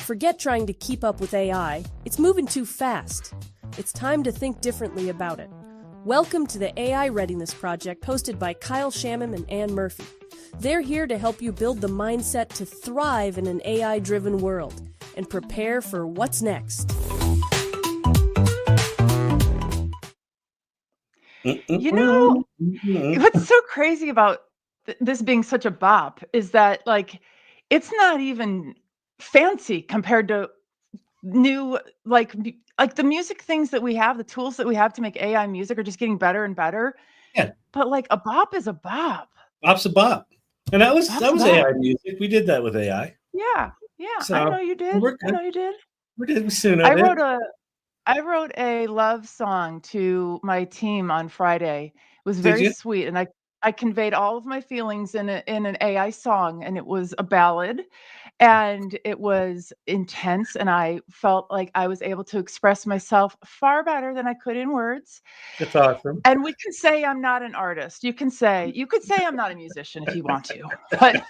Forget trying to keep up with AI. It's moving too fast. It's time to think differently about it. Welcome to the AI Readiness Project, hosted by Kyle Shamim and Ann Murphy. They're here to help you build the mindset to thrive in an AI-driven world and prepare for what's next. You know, what's so crazy about this being such a bop is that, like, it's not even fancy compared to new, like the music things that we have, the tools that we have to make AI music are just getting better and better. Yeah. But like a bop is a bop. Bop's a bop. And that was Bop's a bop. AI music. We did that with AI. Yeah. So, I know you did. I know you did. We did soon. I wrote a love song to my team on Friday. It was very sweet, and I conveyed all of my feelings in an AI song, and it was a ballad, and it was intense, and I felt like I was able to express myself far better than I could in words. That's awesome. And we can say I'm not an artist. You could say I'm not a musician if you want to, but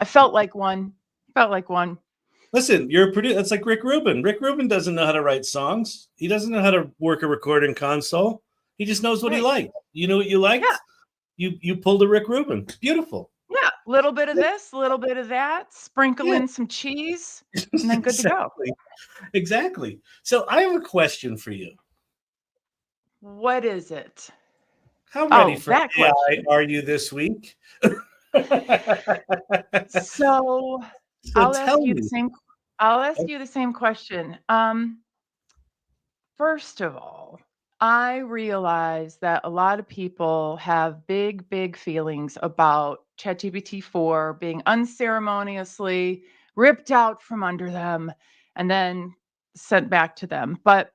I felt like one. Listen, you're a producer. It's like Rick Rubin. Rick Rubin doesn't know how to write songs. He doesn't know how to work a recording console. He just knows what he likes. You know what you like? Yeah. You pulled a Rick Rubin. Beautiful. Yeah, a little bit of this, a little bit of that, sprinkle in some cheese, and then good to go. Exactly. So I have a question for you. What is it? How ready for AI question. Are you this week? So I'll ask you the same question. First of all, I realize that a lot of people have big feelings about ChatGPT 4 being unceremoniously ripped out from under them and then sent back to them. But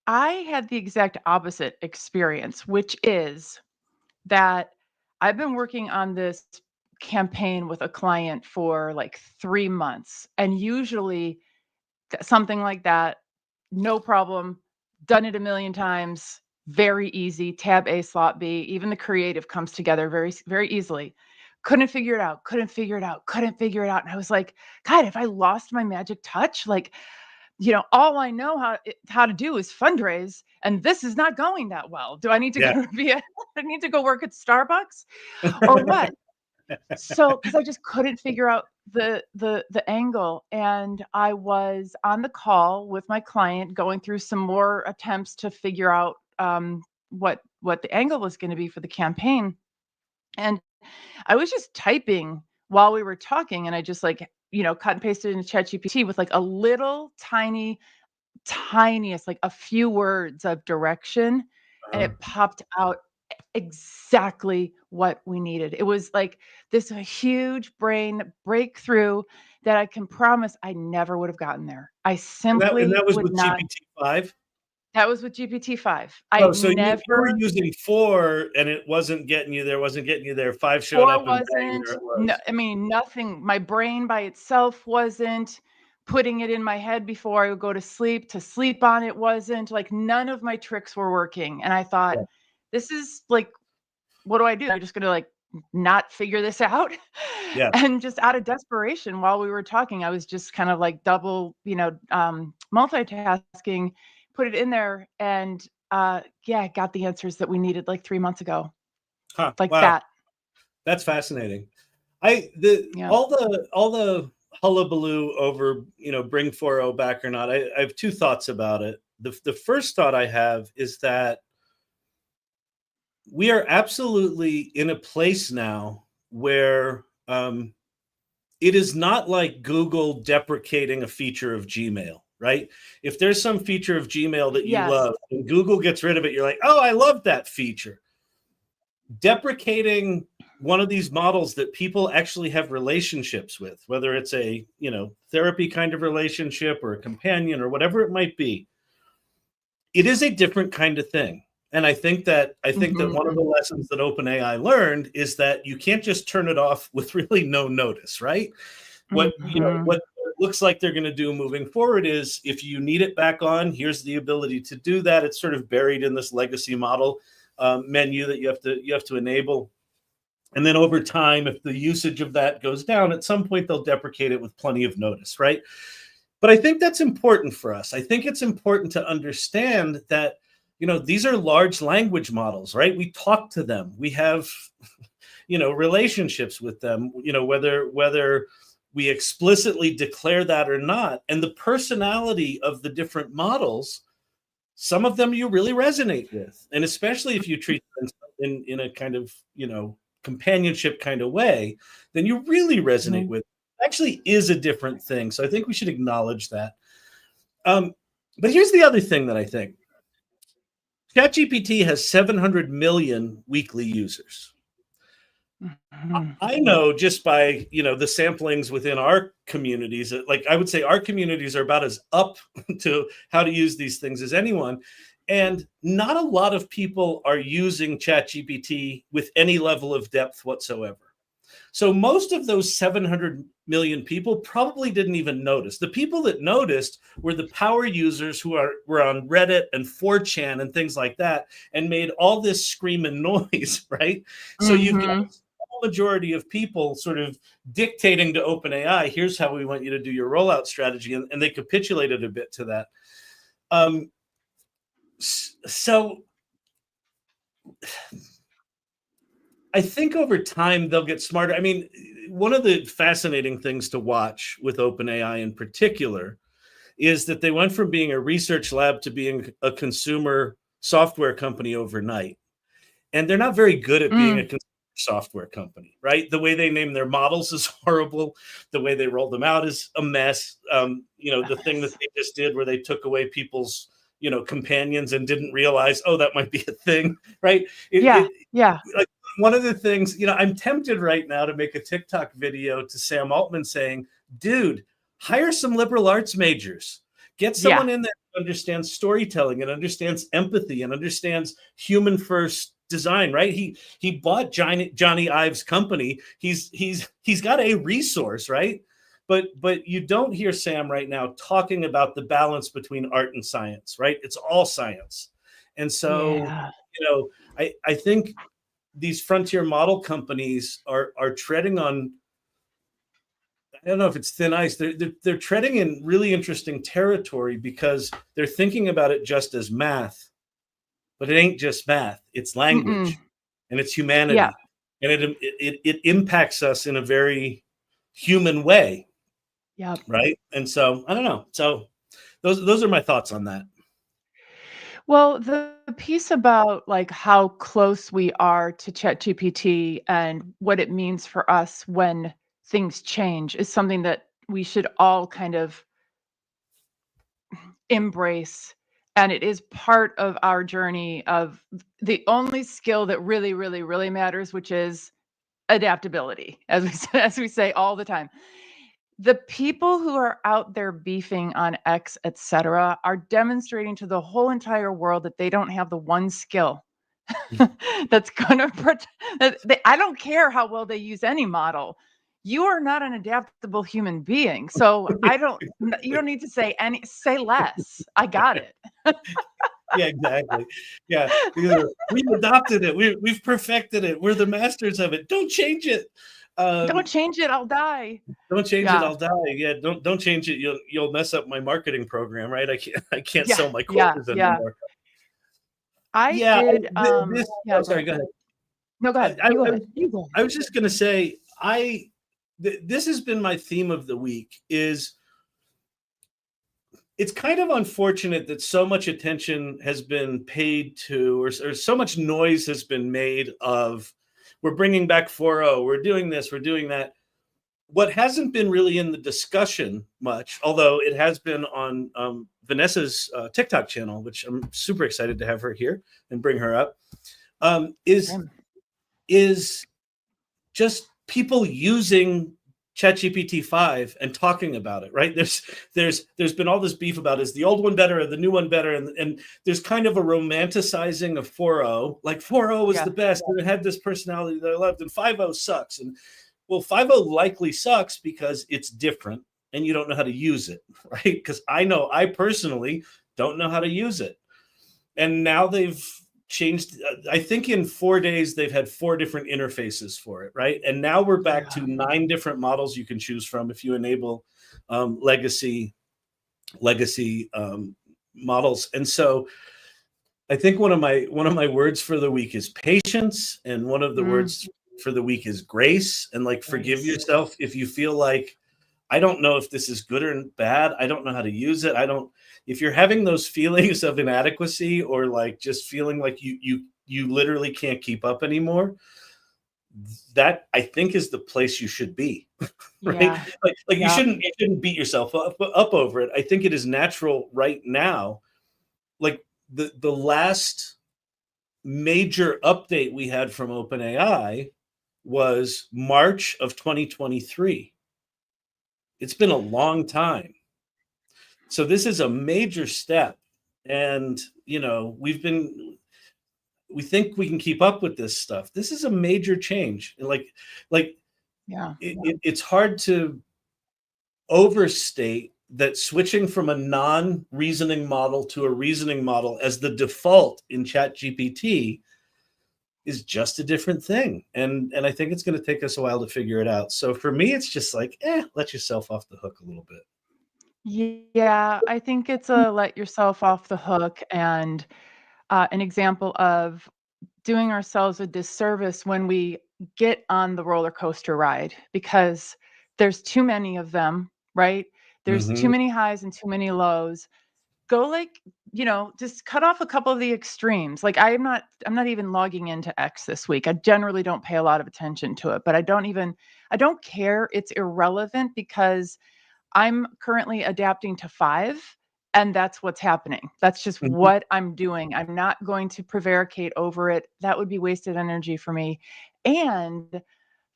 I had the exact opposite experience, which is that I've been working on this campaign with a client for like 3 months, and usually something like that, no problem, done it a million times, very easy, tab A, slot B, even the creative comes together very easily. Couldn't figure it out. And I was like, God, if I lost my magic touch, like, you know, all I know how to do is fundraise, and this is not going that well. Do I need to I need to go work at Starbucks or what? So, because I just couldn't figure out the angle, and I was on the call with my client going through some more attempts to figure out what the angle was going to be for the campaign, and I was just typing while we were talking, and I just cut and pasted into ChatGPT with like a little tiniest, like a few words of direction, and it popped out exactly what we needed. It was like this huge brain breakthrough that I can promise I never would have gotten there. I simply and that was would with not. GPT-5? That was with GPT-5. So you were using 4 and it wasn't getting you there, 5 showed 4 up. wasn't. No, I mean, nothing. My brain by itself wasn't. Putting it in my head before I would go to sleep on it wasn't. Like, none of my tricks were working. And I thought, this is like, what do I do? I'm just going to like not figure this out. Yeah. And just out of desperation, while we were talking, I was just kind of like double, multitasking, put it in there, and got the answers that we needed like 3 months ago. That. That's fascinating. All the hullabaloo over, bring 4.0 back or not. I have 2 thoughts about it. The first thought I have is that we are absolutely in a place now where it is not like Google deprecating a feature of Gmail, right? If there's some feature of Gmail that you love and Google gets rid of it, you're like, oh, I love that feature. Deprecating one of these models that people actually have relationships with, whether it's a, therapy kind of relationship or a companion or whatever it might be, it is a different kind of thing. And I think that one of the lessons that OpenAI learned is that you can't just turn it off with really no notice, right? What it looks like they're going to do moving forward is, if you need it back on, here's the ability to do that. It's sort of buried in this legacy model menu that you have to enable. And then over time, if the usage of that goes down, at some point they'll deprecate it with plenty of notice, right? But I think that's important for us. I think it's important to understand that, these are large language models, right? We talk to them. We have, relationships with them, whether we explicitly declare that or not. And the personality of the different models, some of them you really resonate with. And especially if you treat them in a kind of, companionship kind of way, then you really resonate Mhm. with. It actually is a different thing. So I think we should acknowledge that. But here's the other thing that I think. ChatGPT has 700 million weekly users. Mhm. I know just by, the samplings within our communities, like I would say our communities are about as up to how to use these things as anyone. And not a lot of people are using ChatGPT with any level of depth whatsoever. So most of those 700 million people probably didn't even notice. The people that noticed were the power users who were on Reddit and 4chan and things like that, and made all this scream and noise, right? So you've got Mhm. a small majority of people sort of dictating to OpenAI, here's how we want you to do your rollout strategy, and they capitulated a bit to that. So I think over time they'll get smarter. I mean, one of the fascinating things to watch with OpenAI in particular is that they went from being a research lab to being a consumer software company overnight. And they're not very good at being a Mm. consumer software company, right? The way they name their models is horrible. The way they roll them out is a mess. The thing that they just did where they took away people's, companions and didn't realize, oh, that might be a thing, right? Yeah. It Yeah. like one of the things, I'm tempted right now to make a TikTok video to Sam Altman saying, dude, hire some liberal arts majors. Get Yeah. someone in there who understands storytelling and understands empathy and understands human first design, right? He bought Johnny Ives' company. He's got a resource, right? But you don't hear Sam right now talking about the balance between art and science, right? It's all science. And so, Yeah. I think these frontier model companies are treading on, I don't know if it's thin ice. They're treading in really interesting territory because they're thinking about it just as math, but it ain't just math. It's Mm-mm. language and it's Yeah. humanity, and it impacts us in a very human way, Yep. right? And so I don't know. So those are my thoughts on that. Well, the piece about like how close we are to ChatGPT and what it means for us when things change is something that we should all kind of embrace. And it is part of our journey of the only skill that really, really, really matters, which is adaptability, as as we say all the time. The people who are out there beefing on X, etc., are demonstrating to the whole entire world that they don't have the one skill that's gonna protect. I don't care how well they use any model. You are not an adaptable human being, so I don't. You don't need to say less. I got it. Yeah, exactly. Yeah, we've adopted it. We've perfected it. We're the masters of it. Don't change it. Don't Um, change it. I'll die. don't change it. Yeah, I'll die. Yeah, don't change it. You'll mess up my marketing program, right? I can't yeah, sell my yeah, courses yeah. anymore. I Yeah, did. Yeah. oh, Go sorry. ahead. Go ahead. No, go ahead. I, You go I, ahead. You go I ahead. was just gonna say, this has been my theme of the week. It's kind of unfortunate that so much attention has been paid to, or so much noise has been made of, we're bringing back 4.0, we're doing this, we're doing that. What hasn't been really in the discussion much, although it has been on Vanessa's TikTok channel, which I'm super excited to have her here and bring her up, um, is Same. is just people using ChatGPT 5 and talking about it, right? There's been all this beef about, is the old one better or the new one better, and there's kind of a romanticizing of 4.0, like 4.0 was Yeah. the best and it had this personality that I loved, and 5.0 sucks. And well, 5.0 likely sucks because it's different and you don't know how to use it, right? Because I know I personally don't know how to use it. And now they've changed. I think in 4 days they've had 4 different interfaces for it, right? And now we're back to 9 different models you can choose from if you enable legacy models. And so I think one of my words for the week is patience, and one of the words for the week is grace. And like, forgive yourself if you feel like, I don't know if this is good or bad. I don't know how to use it. If you're having those feelings of inadequacy, or like just feeling like you literally can't keep up anymore, that I think is the place you should be. Right? Yeah. Like you shouldn't beat yourself up over it. I think it is natural right now. Like the last major update we had from OpenAI was March of 2023. It's been a long time. So this is a major step. And, we think we can keep up with this stuff. This is a major change. It's hard to overstate that switching from a non-reasoning model to a reasoning model as the default in ChatGPT is just a different thing. And I think it's going to take us a while to figure it out. So for me, it's just like, let yourself off the hook a little bit. Yeah, I think it's a let yourself off the hook, and an example of doing ourselves a disservice when we get on the roller coaster ride, because there's too many of them, right? There's too many highs and too many lows. Go just cut off a couple of the extremes. Like, I'm not even logging into X this week. I generally don't pay a lot of attention to it, but I don't care. It's irrelevant because I'm currently adapting to 5, and that's what's happening. That's just what I'm doing. I'm not going to prevaricate over it. That would be wasted energy for me. And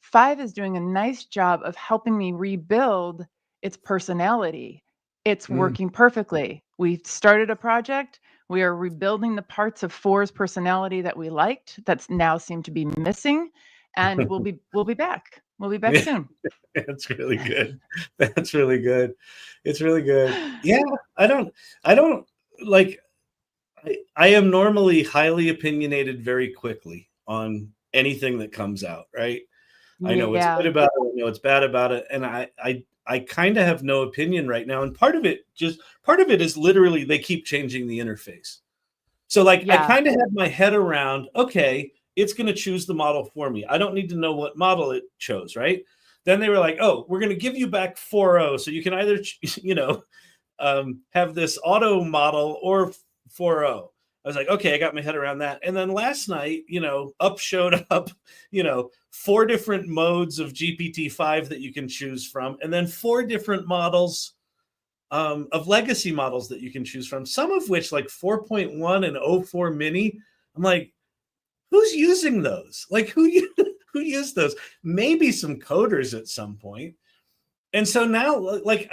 5 is doing a nice job of helping me rebuild its personality. It's working perfectly. We started a project. We are rebuilding the parts of 4's personality that we liked that's now seem to be missing, and we'll be back. We'll be back soon. That's really good. That's really good. It's really good. Yeah, I don't like, I am normally highly opinionated very quickly on anything that comes out, right? I know what's good about it, I know what's bad about it, and I kind of have no opinion right now. And part of it is literally they keep changing the interface. So like, I kind of had my head around, okay, it's going to choose the model for me. I don't need to know what model it chose, right? Then they were like, oh, we're going to give you back 4.0. So you can either, have this auto model or 4.0. I was like, okay, I got my head around that. And then last night, showed up, 4 different modes of GPT-5 that you can choose from, and then 4 different models of legacy models that you can choose from, some of which like 4.1 and 04 mini. I'm like, who's using those? Like, who used those? Maybe some coders at some point. And so now, like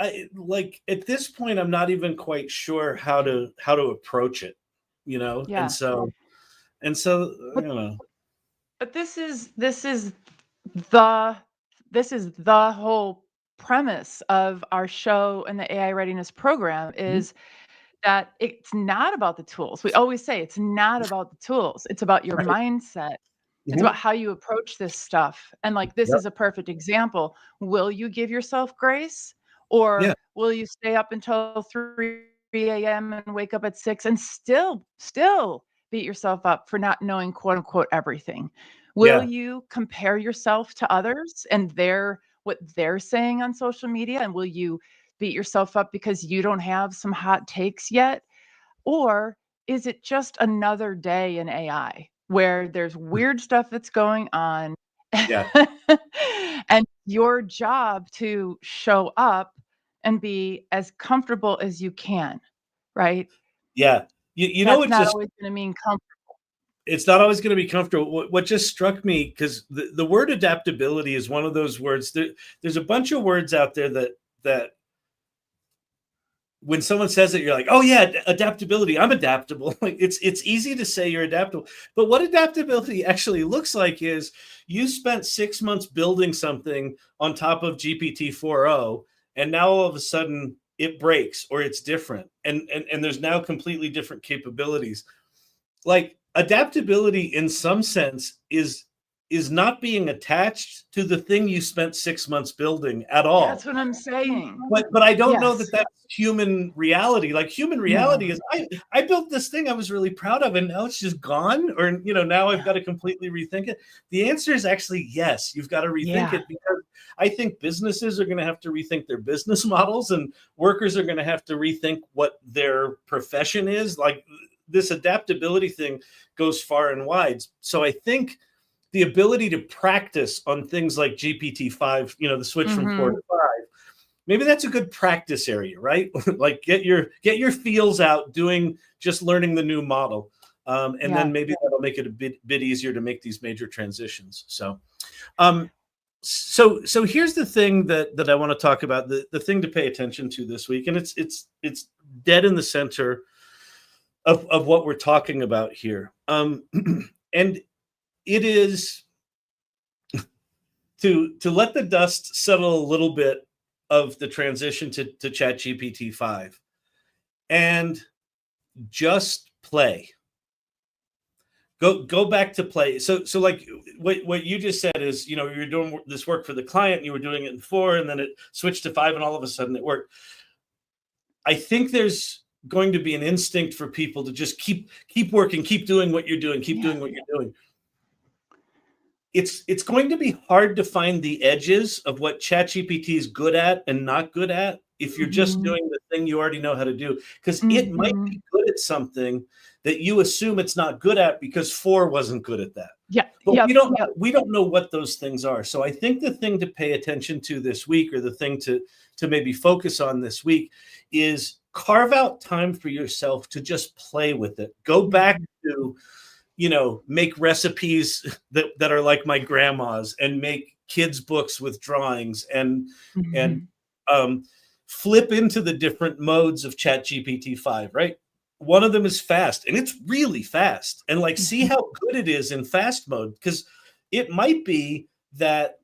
at this point, I'm not even quite sure how to approach it, Yeah. And so I don't know. But this is the whole premise of our show and the AI readiness program is that it's not about the tools. We always say it's not about the tools. It's about your mindset. It's about how you approach this stuff. And like, this is a perfect example. Will you give yourself grace, or will you stay up until 3 a.m. and wake up at 6 and still beat yourself up for not knowing quote unquote everything? Will you compare yourself to others and what they're saying on social media? And will you beat yourself up because you don't have some hot takes yet? Or is it just another day in AI where there's weird stuff that's going on? Yeah. And your job to show up and be as comfortable as you can, right? Yeah. That's not always going to mean comfortable. It's not always going to be comfortable. What just struck me, because the word adaptability is one of those words. There's a bunch of words out there that when someone says it, you're like, oh yeah, adaptability. I'm adaptable. Like, it's easy to say you're adaptable, but what adaptability actually looks like is you spent 6 months building something on top of GPT 4.0, and now all of a sudden it breaks or it's different, and there's now completely different capabilities. Like, adaptability in some sense is not being attached to the thing you spent 6 months building at all. That's what I'm saying. But I don't know Yes. that that's human reality. Like human reality is I built this thing I was really proud of, and now it's just gone, or now I've got to completely rethink it. The answer is actually yes. You've got to rethink it, because I think businesses are going to have to rethink their business models, and workers are going to have to rethink what their profession is. Like this adaptability thing goes far and wide. So I think the ability to practice on things like GPT-5, the switch from 4 to 5, maybe that's a good practice area, right? Like get your feels out doing, just learning the new model. And then maybe that'll make it a bit easier to make these major transitions. So here's the thing that I want to talk about, the thing to pay attention to this week. And it's dead in the center of what we're talking about here. And it is to let the dust settle a little bit of the transition to ChatGPT-5 and just play. Go back to play. So like what you just said is, you were doing this work for the client, you were doing it in 4, and then it switched to 5, and all of a sudden it worked. I think there's going to be an instinct for people to just keep working, keep doing what you're doing, doing what you're doing. It's going to be hard to find the edges of what ChatGPT is good at and not good at if you're just doing the thing you already know how to do, because it might be good at something that you assume it's not good at because 4 wasn't good at that. But we don't know what those things are. So I think the thing to pay attention to this week, or the thing to maybe focus on this week, is carve out time for yourself to just play with it. Go back to make recipes that are like my grandma's, and make kids' books with drawings, and flip into the different modes of ChatGPT-5, right? One of them is fast, and it's really fast. And see how good it is in fast mode, because it might be that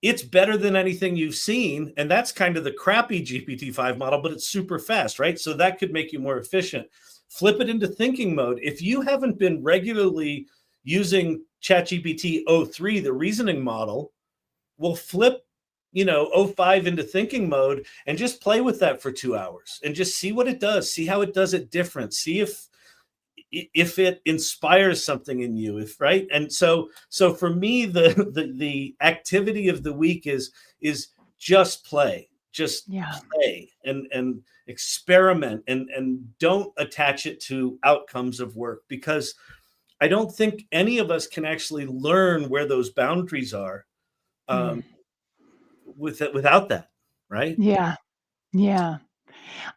it's better than anything you've seen, and that's kind of the crappy GPT-5 model, but it's super fast, right? So that could make you more efficient. Flip it into thinking mode. If you haven't been regularly using ChatGPT 03, the reasoning model, we'll flip, 05 into thinking mode and just play with that for 2 hours and just see what it does. See how it does it different. See if it inspires something in you, right? And so for me, the activity of the week is just play. Just play and experiment, and don't attach it to outcomes of work, because I don't think any of us can actually learn where those boundaries are without that, right? Yeah.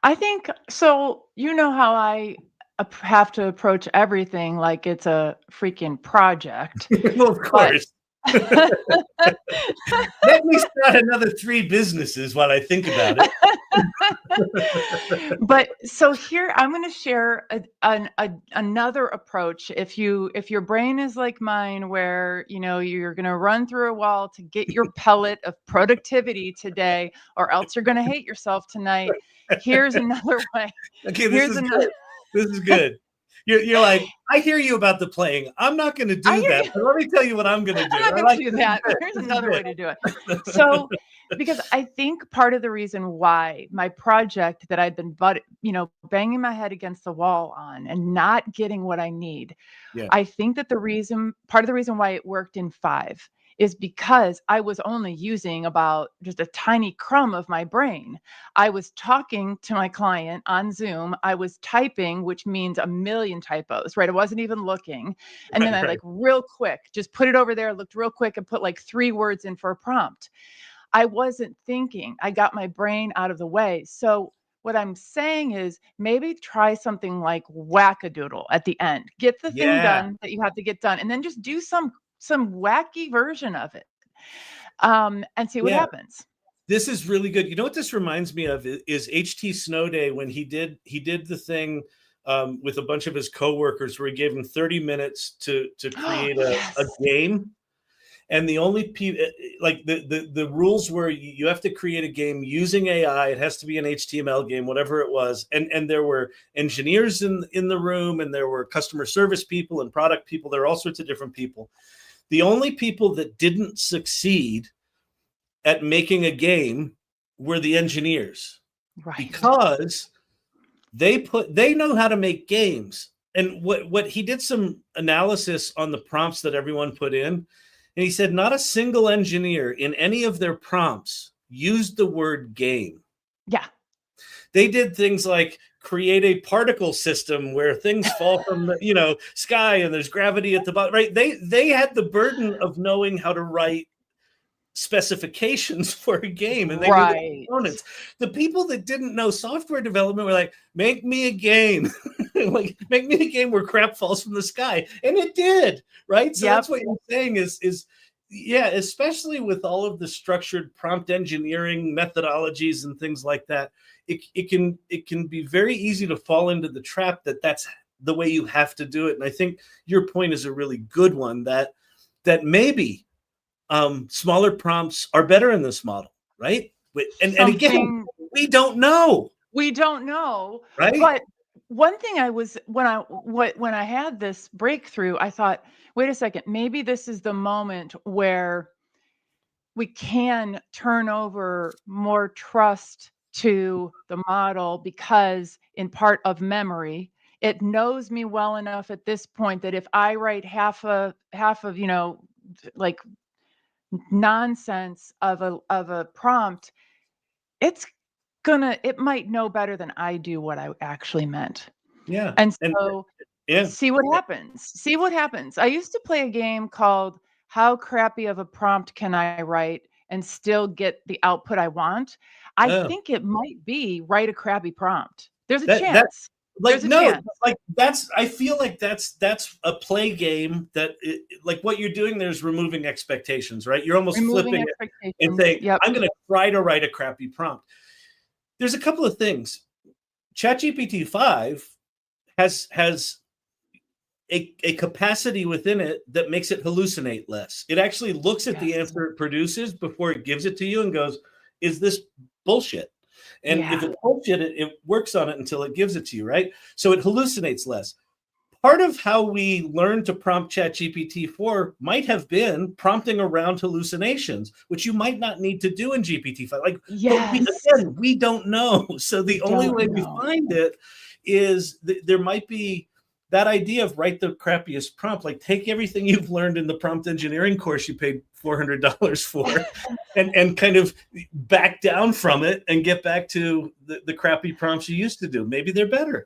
I think so. How I have to approach everything like it's a freaking project. Well, of course. Let me start another 3 businesses while I think about it. But so here I'm going to share another approach. If your brain is like mine, where you're going to run through a wall to get your pellet of productivity today, or else you're going to hate yourself tonight. Here's another way. Okay, this is good. You're like, I hear you about the playing. I'm not going to do that. But let me tell you what I'm going to do. I'm not going to do that. Here's another way to do it. So, because I think part of the reason why my project that I'd been, banging my head against the wall on and not getting what I need, I think that part of the reason why it worked in 5 is because I was only using about just a tiny crumb of my brain. I was talking to my client on Zoom. I was typing, which means a million typos, right? I wasn't even looking. And then I real quick, just put it over there, looked real quick, and put 3 words in for a prompt. I wasn't thinking. I got my brain out of the way. So what I'm saying is, maybe try something like wackadoodle at the end. Get the thing done that you have to get done, and then just do some wacky version of it, and see what happens. This is really good. You know what this reminds me of is H.T. Snowday, when he did the thing with a bunch of his coworkers, where he gave them 30 minutes to create a game. And the only people, like the rules were you have to create a game using AI. It has to be an HTML game, whatever it was. And there were engineers in the room, and there were customer service people and product people. There were all sorts of different people. The only people that didn't succeed at making a game were the engineers, Right. because they know how to make games. And what he did some analysis on the prompts that everyone put in, and he said not a single engineer in any of their prompts used the word game. Yeah. They did things like create a particle system where things fall from the sky and there's gravity at the bottom, right? They had the burden of knowing how to write specifications for a game, and they knew the components. The people that didn't know software development were like, make me a game. Like, make me a game where crap falls from the sky. And it did, right? So that's what you're saying is yeah, especially with all of the structured prompt engineering methodologies and things like that, it can be very easy to fall into the trap that's the way you have to do it. And I think your point is a really good one, that maybe smaller prompts are better in this model, right? And again, we don't know. We don't know, right? But one thing when I had this breakthrough, I thought, wait a second, maybe this is the moment where we can turn over more trust to the model, because in part of memory, it knows me well enough at this point that if I write half of like nonsense of a prompt, it might know better than I do what I actually meant. Yeah. And so see what happens. I used to play a game called How Crappy of a Prompt Can I Write and Still Get the Output I Want? I think it might be write a crappy prompt. There's a chance. I feel like that's a play game that like what you're doing there is removing expectations, right? You're almost flipping it and saying, I'm going to try to write a crappy prompt. There's a couple of things. ChatGPT 5 has a capacity within it that makes it hallucinate less. It actually looks at the answer it produces before it gives it to you and goes, is this bullshit? And if it's bullshit, it works on it until it gives it to you, right? So it hallucinates less. Part of how we learned to prompt ChatGPT-4 might have been prompting around hallucinations, which you might not need to do in GPT-5. But we don't know. So the only way we find it is there might be that idea of write the crappiest prompt, like take everything you've learned in the prompt engineering course you paid $400 for and kind of back down from it and get back to the crappy prompts you used to do. Maybe they're better.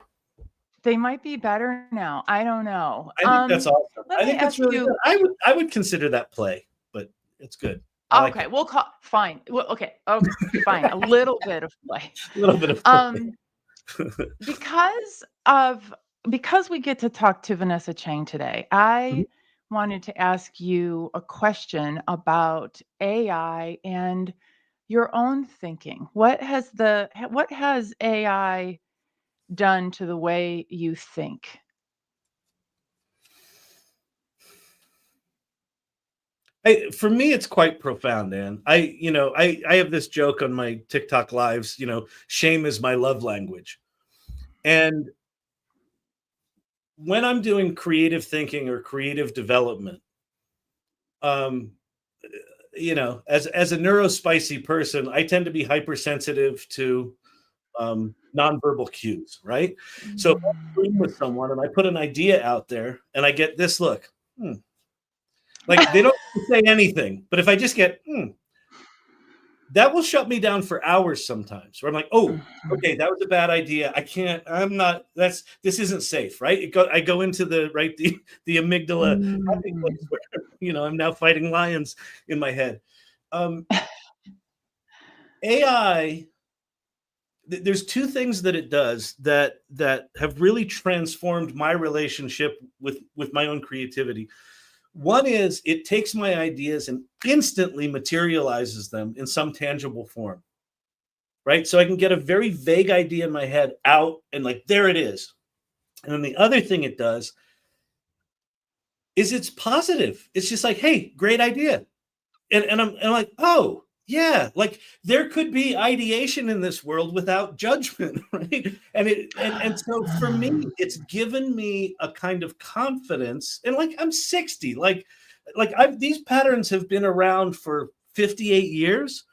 They might be better now. I don't know. I think that's awesome. I think that's really good. I would consider that play, but it's good. Okay, we'll call fine. Well, okay, fine. A little bit of play. A little bit of play. Because we get to talk to Vanessa Chang today, I wanted to ask you a question about AI and your own thinking. What has AI done to the way you think? For me, it's quite profound, Ann. I have this joke on my TikTok lives, shame is my love language. And when I'm doing creative thinking or creative development, as a neurospicy person, I tend to be hypersensitive to nonverbal cues, right? So if I'm agreeing with someone and I put an idea out there and I get this look, like they don't say anything, but if I just get, that will shut me down for hours sometimes. Where I'm like, oh, okay, that was a bad idea. This isn't safe, right? I go into the amygdala, where, I'm now fighting lions in my head. AI, there's two things that it does that have really transformed my relationship with my own creativity. One is it takes my ideas and instantly materializes them in some tangible form, right? So I can get a very vague idea in my head out and like, there it is. And then the other thing it does, is it's positive. It's just like, hey, great idea. And I'm like, oh, yeah, like there could be ideation in this world without judgment, right? And so for me, it's given me a kind of confidence. And like I'm 60, like I've these patterns have been around for 58 years.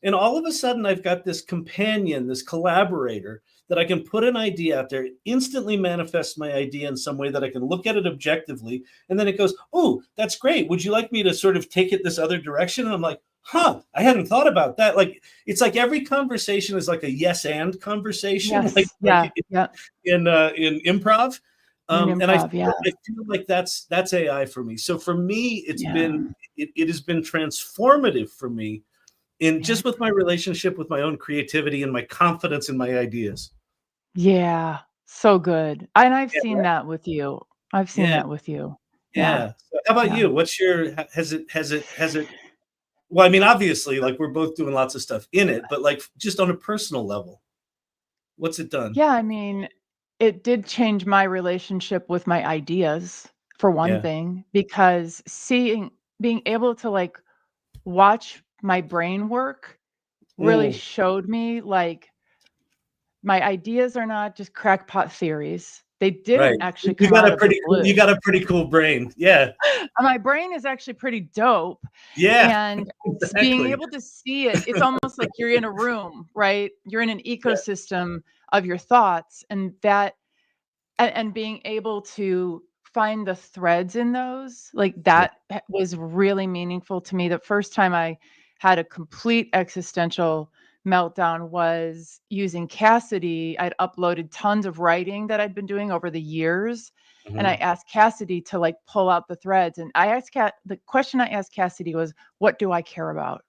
And all of a sudden I've got this companion, this collaborator that I can put an idea out there, instantly manifest my idea in some way that I can look at it objectively. And then it goes, oh, that's great. Would you like me to sort of take it this other direction? And I'm like, huh, I hadn't thought about that. Like, it's like every conversation is like a yes and conversation, Yes. like Yeah. in improv. And Improv, I feel like that's AI for me. So for me, it has been transformative for me in just with my relationship with my own creativity and my confidence in my ideas. Yeah. So good. And I've Yeah, seen that with you. I've seen yeah, that with you. Yeah. yeah. So how about Yeah. you? What's your has it well, I mean, obviously, like we're both doing lots of stuff in it, but like just on a personal level, what's it done? Yeah, I mean, it did change my relationship with my ideas for one Yeah. thing, because being able to like watch my brain work really Mm, showed me like my ideas are not just crackpot theories. They right. didn't actually You come got out a of the pretty cool, blue. you got a pretty cool brain. Yeah. My brain is actually pretty dope. Yeah. And being Exactly. able to see it, it's almost like you're in a room, right? You're in an Yeah. ecosystem of your thoughts, and that and being able to find the threads in those, like Yeah. that was really meaningful to me. The first time I had a complete existential meltdown was using Cassidy. I'd uploaded tons of writing that I'd been doing over the years. And I Mhm. asked Cassidy to like pull out the threads. And I asked the question I asked Cassidy was, what do I care about?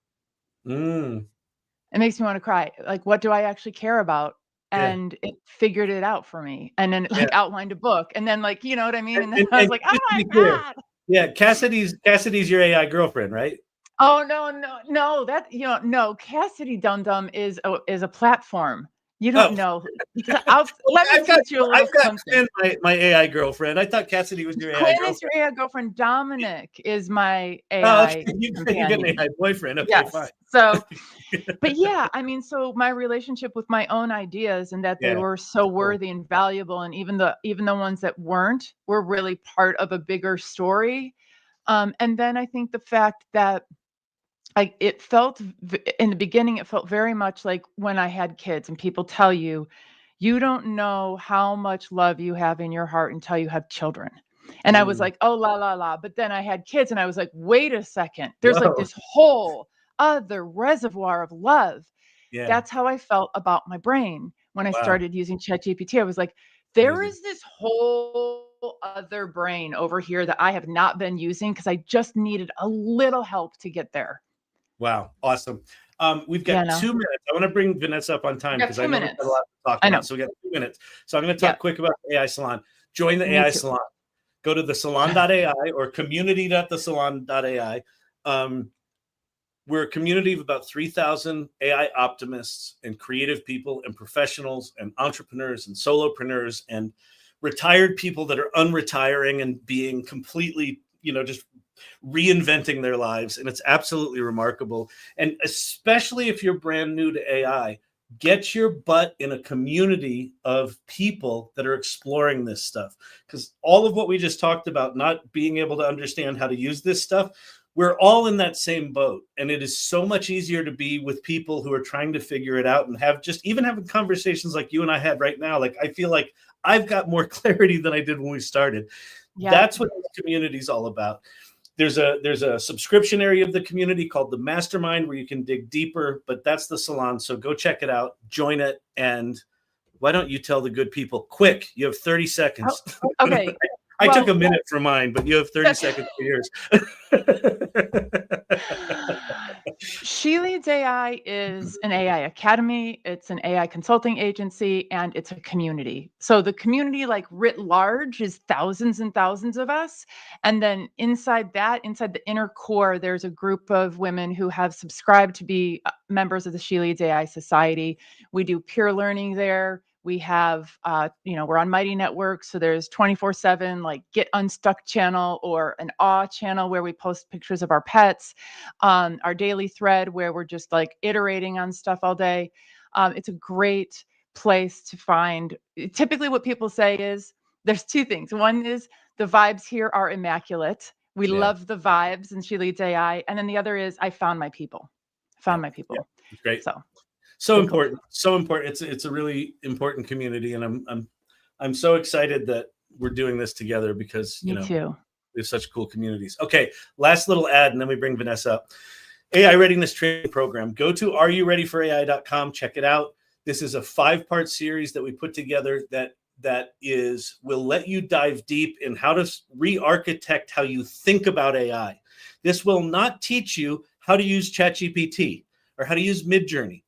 Mm, It makes me want to cry. Like, what do I actually care about? yeah. And it figured it out for me. And then it Yeah. like outlined a book. And then like, you know what I mean? And then I was And like, oh just to my be clear, God. yeah, Cassidy's your AI girlfriend, right? Oh no, no, no. That no, Cassidy Dum Dum is a platform. You don't Oh, know. Let me I've got teach you a little something. Quinn, my AI girlfriend. I thought Cassidy was your AI Quinn is your girlfriend. AI girlfriend. Dominic is my Oh, okay. AI You get an companion. AI boyfriend. Okay, fine. Yes. So but yeah, I mean, so my relationship with my own ideas and that they Yeah, were so that's cool. worthy and valuable, and even the ones that weren't were really part of a bigger story. And then I think the fact that it felt in the beginning, it felt very much like when I had kids, and people tell you, you don't know how much love you have in your heart until you have children. And I was Mm. like, oh, la, la, la. But then I had kids and I was like, wait a second. There's like Whoa. this whole other reservoir of love. Yeah. That's how I felt about my brain when I Wow. started using ChatGPT. I was like, there Amazing. is this whole other brain over here that I have not been using because I just needed a little help to get there. Wow. Awesome. We've Yeah, got no. 2 minutes. I want to bring Vanessa up on time We got because I 2 know we've got a minutes. lot to talk I know. about. So we got 2 minutes. So I'm going to Yeah, talk quick about the AI Salon. Join the me AI too. Salon. Go to the salon.ai or community.thesalon.ai. We're a community of about 3,000 AI optimists and creative people and professionals and entrepreneurs and solopreneurs and retired people that are unretiring and being completely, just reinventing their lives. And it's absolutely remarkable. And especially if you're brand new to AI, get your butt in a community of people that are exploring this stuff. Because all of what we just talked about, not being able to understand how to use this stuff, we're all in that same boat. And it is so much easier to be with people who are trying to figure it out and have just even having conversations like you and I had right now. Like, I feel like I've got more clarity than I did when we started. Yeah. That's what this community is all about. There's a subscription area of the community called the Mastermind where you can dig deeper, but that's the salon. So go check it out, join it, and why don't you tell the good people quick? You have 30 Oh, seconds. okay. I took Well, a minute for mine, but you have 30 seconds for yours. She Leads AI is an AI academy, it's an AI consulting agency, and it's a community. So the community, like writ large, is thousands and thousands of us. And then inside the inner core, there's a group of women who have subscribed to be members of the She Leads AI Society. We do peer learning there. We have, we're on Mighty Network, so there's 24/7 like Get Unstuck channel or an Awe channel where we post pictures of our pets. Our daily thread where we're just like iterating on stuff all day. It's a great place to find. Typically, what people say is there's two things. One is the vibes here are immaculate. We love the vibes, and she leads AI. And then the other is I found my people. My people. Yeah. It's great. So important. So important. It's a really important community, and I'm so excited that we're doing this together because Me too. we have such cool communities. Okay, last little ad, and then we bring Vanessa up. AI Readiness Training Program. Go to areyoureadyforai.com. Check it out. This is a 5-part series that we put together that will let you dive deep in how to re-architect how you think about AI. This will not teach you how to use ChatGPT or how to use Midjourney,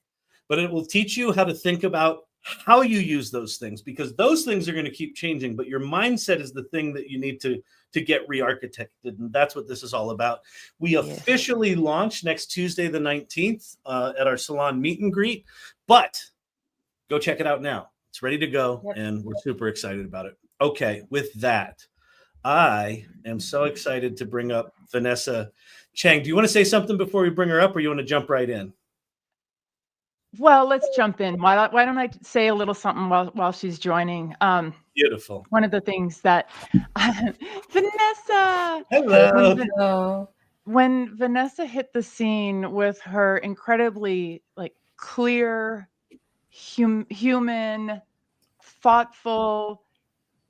but it will teach you how to think about how you use those things, because those things are going to keep changing, but your mindset is the thing that you need to get re-architected, and that's what this is all about. We officially launch next Tuesday the 19th at our salon meet and greet, but go check it out now. It's ready to go, and we're super excited about it. Okay, with that, I am so excited to bring up Vanessa Chang. Do you want to say something before we bring her up, or you want to jump right in? Well, let's jump in. Why don't I say a little something while she's joining? Beautiful. One of the things that Vanessa. Hello. When Vanessa hit the scene with her incredibly like clear, human, thoughtful,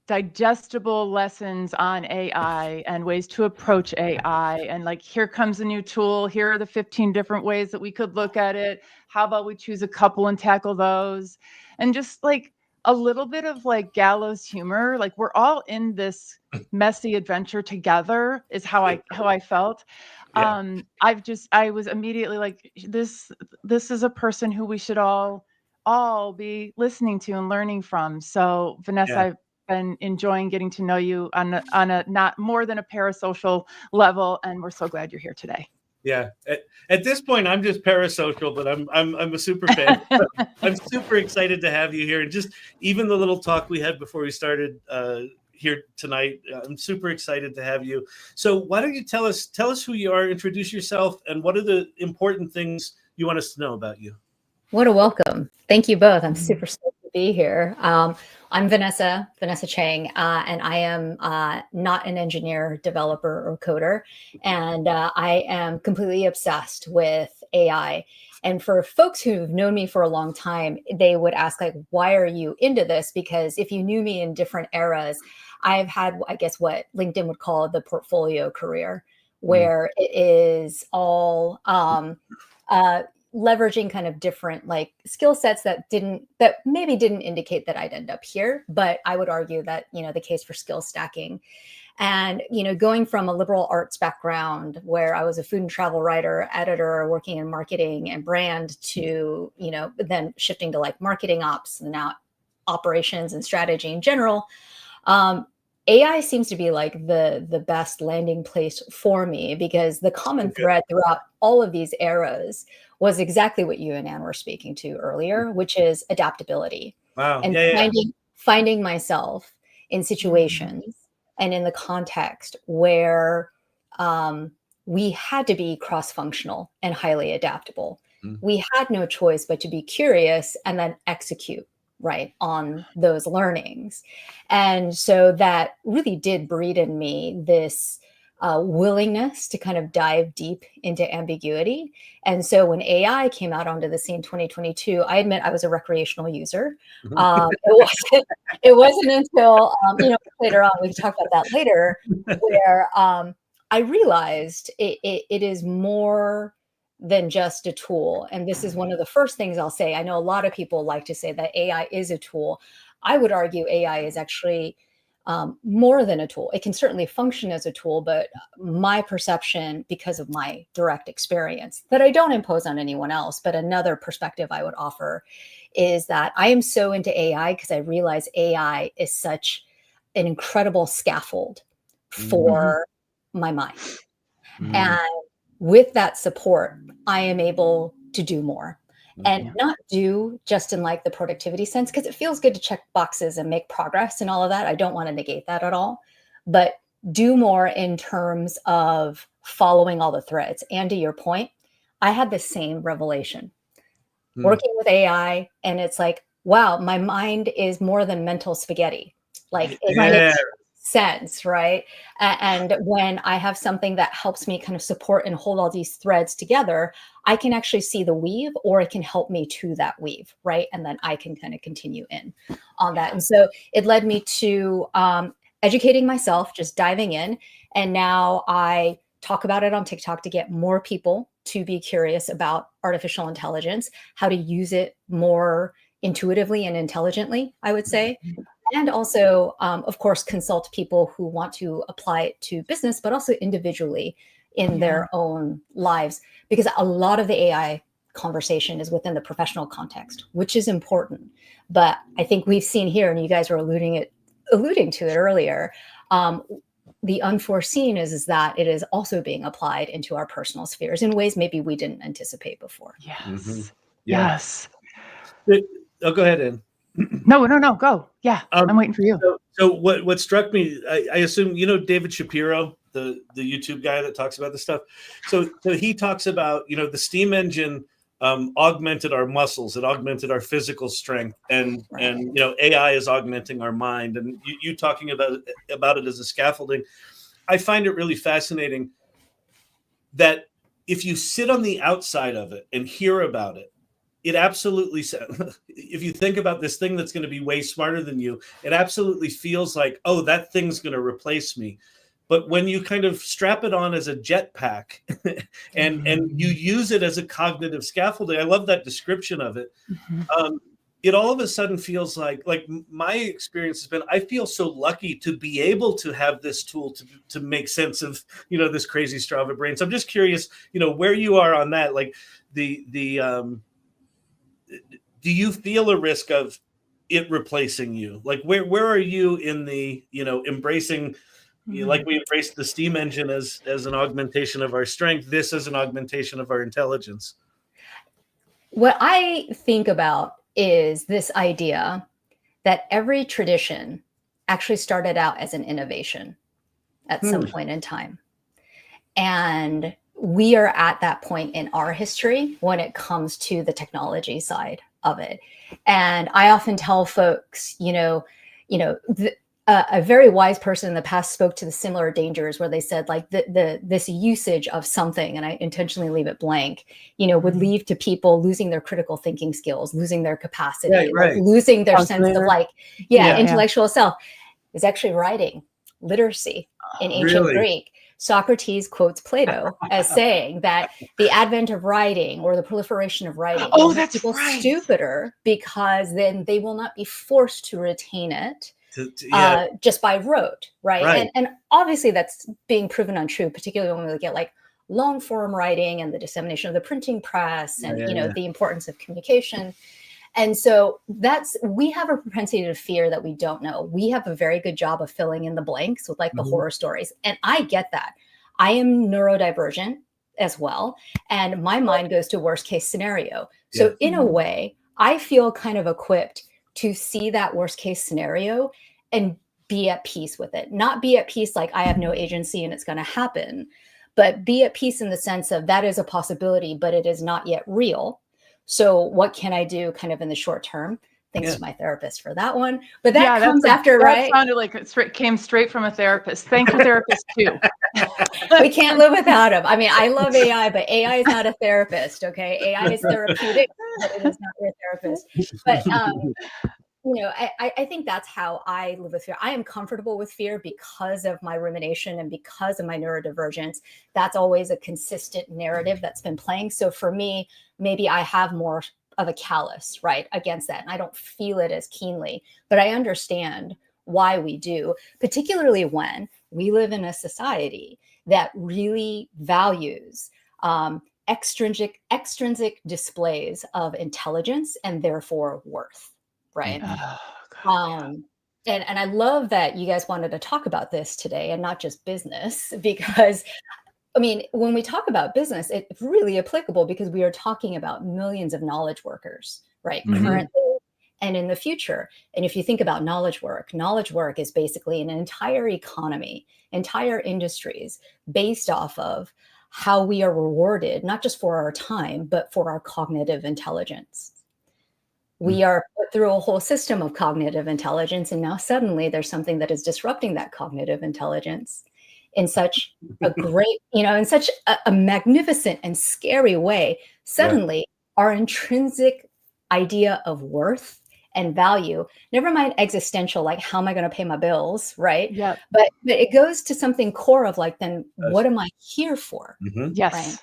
digestible lessons on AI and ways to approach AI, and like, here comes a new tool, here are the 15 different ways that we could look at it, how about we choose a couple and tackle those, and just like a little bit of like gallows humor, like we're all in this messy adventure together is how I felt. I was immediately like, this is a person who we should all be listening to and learning from. So Vanessa, I've been enjoying getting to know you on a not more than a parasocial level, and we're so glad you're here today. Yeah, at this point, I'm just parasocial, but I'm a super fan. I'm super excited to have you here, and just even the little talk we had before we started here tonight, I'm super excited to have you. So why don't you tell us who you are, introduce yourself, and what are the important things you want us to know about you? What a welcome. Thank you both. I'm super stoked to be here. I'm Vanessa Chang, and I am not an engineer, developer, or coder. And I am completely obsessed with AI. And for folks who've known me for a long time, they would ask, like, why are you into this? Because if you knew me in different eras, I've had, I guess, what LinkedIn would call the portfolio career, where it is all leveraging kind of different like skill sets that maybe didn't indicate that I'd end up here, but I would argue that, the case for skill stacking. And, going from a liberal arts background where I was a food and travel writer, editor, working in marketing and brand to, then shifting to like marketing ops and now operations and strategy in general, AI seems to be like the best landing place for me, because the common thread throughout all of these eras was exactly what you and Ann were speaking to earlier, which is adaptability. Wow. And finding myself in situations and in the context where we had to be cross-functional and highly adaptable. We had no choice but to be curious and then execute right on those learnings. And so that really did breed in me this willingness to kind of dive deep into ambiguity. And so when AI came out onto the scene 2022, I admit I was a recreational user. It wasn't until, later on, we can talk about that later, where I realized it is more than just a tool. And this is one of the first things I'll say. I know a lot of people like to say that AI is a tool. I would argue AI is actually more than a tool. It can certainly function as a tool, but my perception, because of my direct experience that I don't impose on anyone else, but another perspective I would offer is that I am so into AI because I realize AI is such an incredible scaffold for my mind. And with that support, I am able to do more. and not do just in like the productivity sense, because it feels good to check boxes and make progress and all of that. I don't want to negate that at all, but do more in terms of following all the threads. And to your point, I had the same revelation working with AI, and it's like, wow, my mind is more than mental spaghetti. Like it makes sense, right? And when I have something that helps me kind of support and hold all these threads together, I can actually see the weave, or it can help me to that weave, right? And then I can kind of continue in on that. And so it led me to educating myself, just diving in. And now I talk about it on TikTok to get more people to be curious about artificial intelligence, how to use it more intuitively and intelligently, I would say. And also, of course, consult people who want to apply it to business, but also individually in their own lives, because a lot of the AI conversation is within the professional context, which is important. But I think we've seen here, and you guys were alluding to it earlier, the unforeseen is that it is also being applied into our personal spheres in ways maybe we didn't anticipate before. Yes. Yeah. Yes. Oh, go ahead, Ann. No, go. Yeah, I'm waiting for you. So what struck me, I assume, David Shapiro, the YouTube guy that talks about this stuff. So he talks about, the steam engine augmented our muscles, it augmented our physical strength, and AI is augmenting our mind. And you talking about it as a scaffolding. I find it really fascinating that if you sit on the outside of it and hear about it, it absolutely, if you think about this thing that's going to be way smarter than you, it absolutely feels like, oh, that thing's going to replace me. But when you kind of strap it on as a jetpack and you use it as a cognitive scaffolding, I love that description of it. It all of a sudden feels like my experience has been, I feel so lucky to be able to have this tool to make sense of, this crazy Strava brain. So I'm just curious, where you are on that, like do you feel a risk of it replacing you? Like where are you in the, embracing, like we embraced the steam engine as an augmentation of our strength, this as an augmentation of our intelligence? What I think about is this idea that every tradition actually started out as an innovation at some point in time. And we are at that point in our history when it comes to the technology side of it. And I often tell folks, a very wise person in the past spoke to the similar dangers where they said like this usage of something, and I intentionally leave it blank, would lead to people losing their critical thinking skills, losing their capacity, like losing their sense of intellectual self. Is actually writing, literacy in ancient Greek. Socrates quotes Plato as saying that the advent of writing, or the proliferation of writing, will make people stupider, because then they will not be forced to retain it just by rote, right? And obviously that's being proven untrue, particularly when we look at like long form writing and the dissemination of the printing press and the importance of communication. And so we have a propensity to fear that we don't know. We have a very good job of filling in the blanks with like the horror stories. And I get that. I am neurodivergent as well. And my mind goes to worst case scenario. So in a way, I feel kind of equipped to see that worst case scenario and be at peace with it. Not be at peace like I have no agency and it's going to happen, but be at peace in the sense of that is a possibility, but it is not yet real. So what can I do kind of in the short term? Thanks to my therapist for that one. But that comes after, right? That sounded like it came straight from a therapist. Thank you, therapist, too. We can't live without him. I mean, I love AI, but AI is not a therapist, okay? AI is therapeutic, but it is not your therapist. But, I think that's how I live with fear. I am comfortable with fear because of my rumination and because of my neurodivergence. That's always a consistent narrative that's been playing. So for me, maybe I have more of a callous, right, against that. And I don't feel it as keenly, but I understand why we do, particularly when we live in a society that really values extrinsic displays of intelligence and therefore worth, right? And I love that you guys wanted to talk about this today and not just business, because I mean, when we talk about business, it's really applicable because we are talking about millions of knowledge workers, right? Currently and in the future. And if you think about knowledge work is basically an entire economy, entire industries based off of how we are rewarded, not just for our time, but for our cognitive intelligence. We are put through a whole system of cognitive intelligence, and now suddenly there's something that is disrupting that cognitive intelligence in such a great, in such a magnificent and scary way. Suddenly, our intrinsic idea of worth and value, never mind existential, like how am I going to pay my bills, right? Yeah. But it goes to something core of like, then what am I here for? Yes. Right?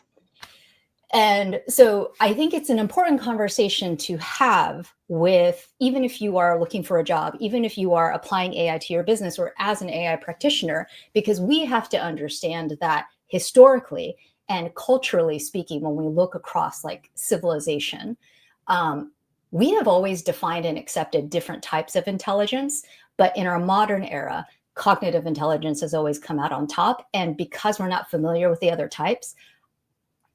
And so I think it's an important conversation to have with, even if you are looking for a job, even if you are applying AI to your business or as an AI practitioner, because we have to understand that historically and culturally speaking, when we look across like civilization, we have always defined and accepted different types of intelligence. But in our modern era, cognitive intelligence has always come out on top. And because we're not familiar with the other types,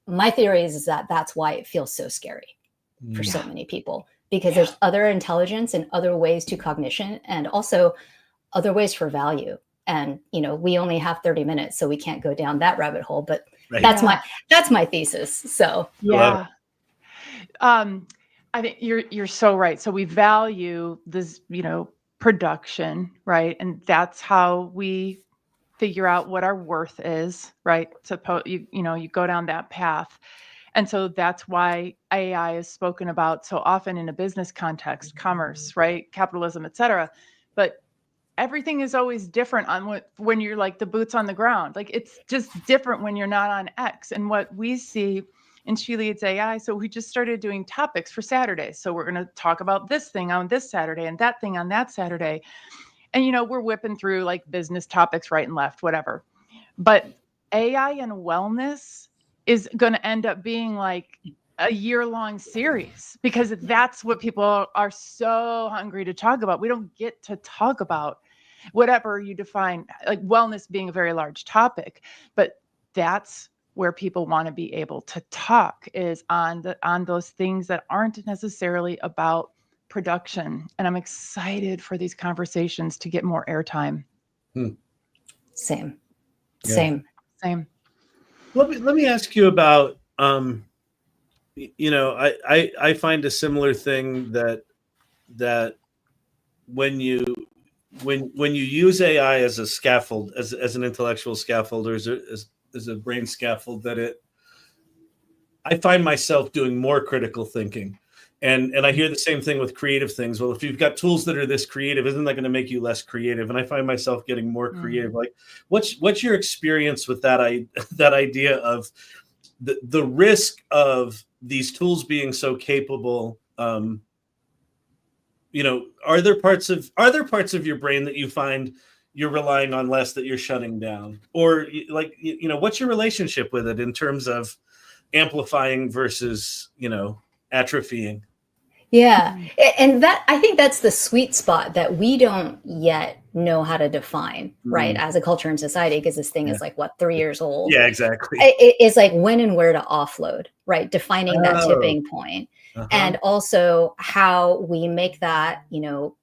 my theory is that that's why it feels so scary for so many people, because there's other intelligence and other ways to cognition and also other ways for value. And, we only have 30 minutes, so we can't go down that rabbit hole, but that's my thesis. So, yeah. I think you're so right. So we value this, production, right? And that's how we figure out what our worth is, right? Suppose you go down that path. And so that's why AI is spoken about so often in a business context, commerce, right? Capitalism, et cetera. But everything is always different on when you're like the boots on the ground. Like it's just different when you're not on X. And what we see in She Leads AI, so we just started doing topics for Saturday. So we're going to talk about this thing on this Saturday and that thing on that Saturday. And, we're whipping through like business topics right and left, whatever. But AI and wellness is going to end up being like a year-long series because that's what people are so hungry to talk about. We don't get to talk about whatever you define, like wellness being a very large topic, but that's where people want to be able to talk is on those things that aren't necessarily about production. And I'm excited for these conversations to get more airtime. Same. Let me ask you about, I find a similar thing that when you use AI as a scaffold, as an intellectual scaffold, or as a brain scaffold, I find myself doing more critical thinking. And I hear the same thing with creative things. Well, if you've got tools that are this creative, isn't that going to make you less creative? And I find myself getting more creative. Like, what's your experience with that idea of the risk of these tools being so capable? Are there parts of your brain that you find you're relying on less, that you're shutting down? Or like, what's your relationship with it in terms of amplifying versus, atrophying? Yeah. And I think that's the sweet spot that we don't yet know how to define, right? As a culture and society, because this thing is like, 3 years old? Yeah, exactly. It's like when and where to offload, right? Defining that tipping point. And also how we make that,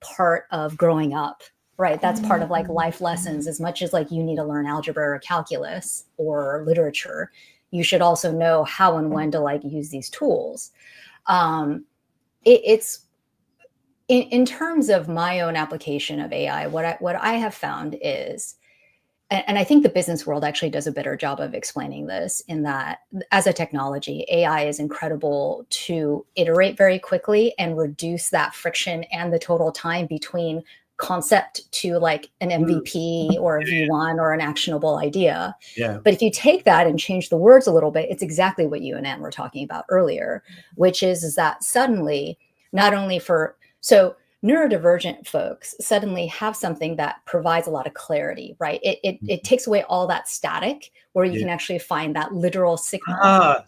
part of growing up, right? That's part of like life lessons. As much as like you need to learn algebra or calculus or literature, you should also know how and when to like use these tools. It's in terms of my own application of AI, what I have found is, and I think the business world actually does a better job of explaining this, in that as a technology, AI is incredible to iterate very quickly and reduce that friction and the total time between concept to like an MVP or a V1 or an actionable idea. Yeah. But if you take that and change the words a little bit, it's exactly what you and Ann were talking about earlier, which is that suddenly, not only so neurodivergent folks suddenly have something that provides a lot of clarity, right? It takes away all that static where you can actually find that literal signal.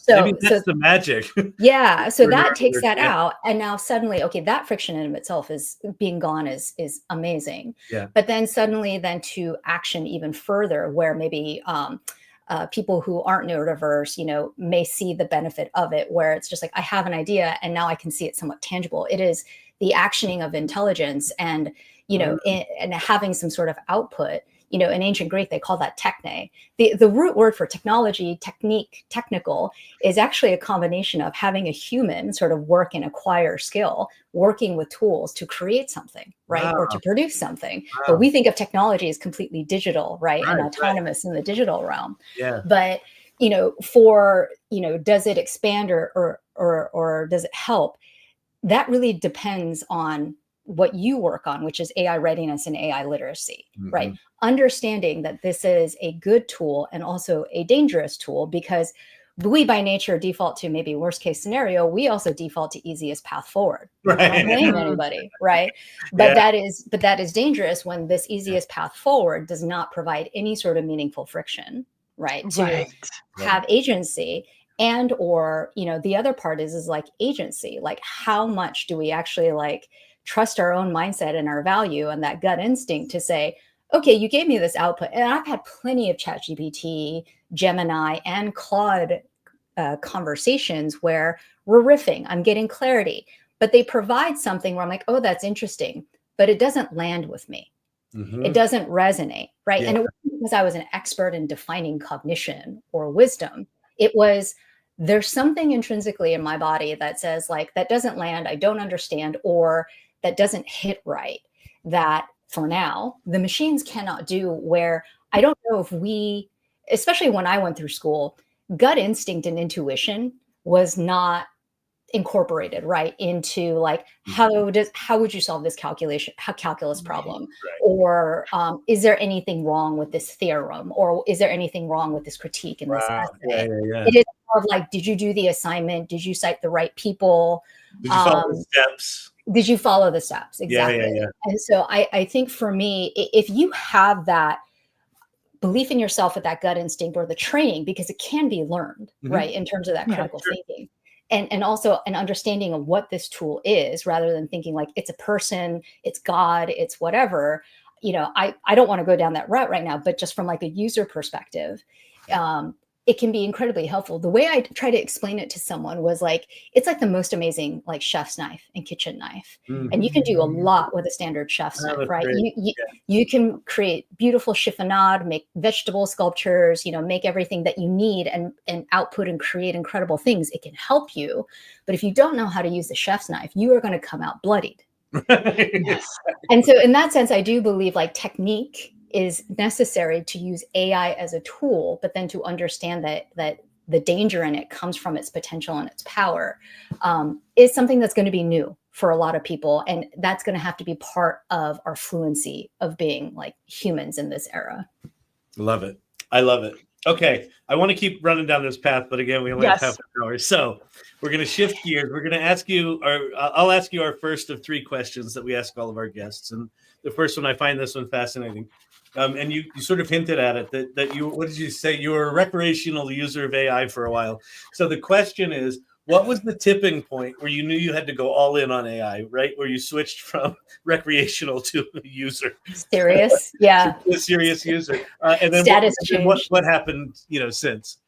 Maybe that's the magic. Yeah. So that takes that out. And now suddenly, okay, that friction in itself is being gone is amazing. Yeah. But then suddenly to action even further, where maybe people who aren't neurodiverse, may see the benefit of it, where it's just like, I have an idea and now I can see it somewhat tangible. It is the actioning of intelligence and, and having some sort of output. In ancient Greek, they call that techne. The root word for technology, technique, technical, is actually a combination of having a human sort of work and acquire skill, working with tools to create something, right? Wow. Or to produce something. Wow. But we think of technology as completely digital, right? And autonomous in the digital realm. Yeah. But, does it expand or does it help? That really depends on what you work on, which is AI readiness and AI literacy, right? Understanding that this is a good tool and also a dangerous tool, because we by nature default to maybe worst case scenario. We also default to easiest path forward. Right. I don't blame anybody, right? But that is dangerous when this easiest path forward does not provide any sort of meaningful friction, right? To have agency. And or, the other part is like agency, like how much do we actually like trust our own mindset and our value and that gut instinct to say, okay, you gave me this output. And I've had plenty of ChatGPT, Gemini, and Claude conversations where we're riffing, I'm getting clarity, but they provide something where I'm like, oh, that's interesting, but it doesn't land with me. It doesn't resonate, right? And it wasn't because I was an expert in defining cognition or wisdom. It was, there's something intrinsically in my body that says like, that doesn't land, I don't understand, or that doesn't hit right, that for now, the machines cannot do. Where I don't know if we, especially when I went through school, gut instinct and intuition was not incorporated right into like, how would you solve this calculus problem? Or is there anything wrong with this theorem? Or is there anything wrong with this critique in this essay? It is more of like, did you do the assignment? Did you cite the right people? Did you follow the steps? Did you follow the steps? Exactly. Yeah. And so I think for me, if you have that belief in yourself with that gut instinct or the training, because it can be learned, right? In terms of that critical thinking. And also an understanding of what this tool is, rather than thinking like it's a person, it's God, it's whatever. I don't want to go down that route right now, but just from like a user perspective, it can be incredibly helpful. The way I try to explain it to someone was like, it's like the most amazing like chef's knife and kitchen knife. And you can do a lot with a standard chef's knife, right? You can create beautiful chiffonade, make vegetable sculptures, make everything that you need and output and create incredible things. It can help you. But if you don't know how to use the chef's knife, you are going to come out bloodied. And so in that sense, I do believe like technique is necessary to use AI as a tool, but then to understand that the danger in it comes from its potential and its power, is something that's going to be new for a lot of people. And that's going to have to be part of our fluency of being like humans in this era. Love it. I love it. Okay. I want to keep running down this path, but again, we only have half an hour. So we're going to shift gears. We're going to ask you, I'll ask you our first of 3 questions that we ask all of our guests. And the first one, I find this one fascinating. And you sort of hinted at it that you, what did you say? You were a recreational user of AI for a while. So the question is, what was the tipping point where you knew you had to go all in on AI, right? Where you switched from recreational to a user. Serious? Yeah. To a serious user. And then what happened, since?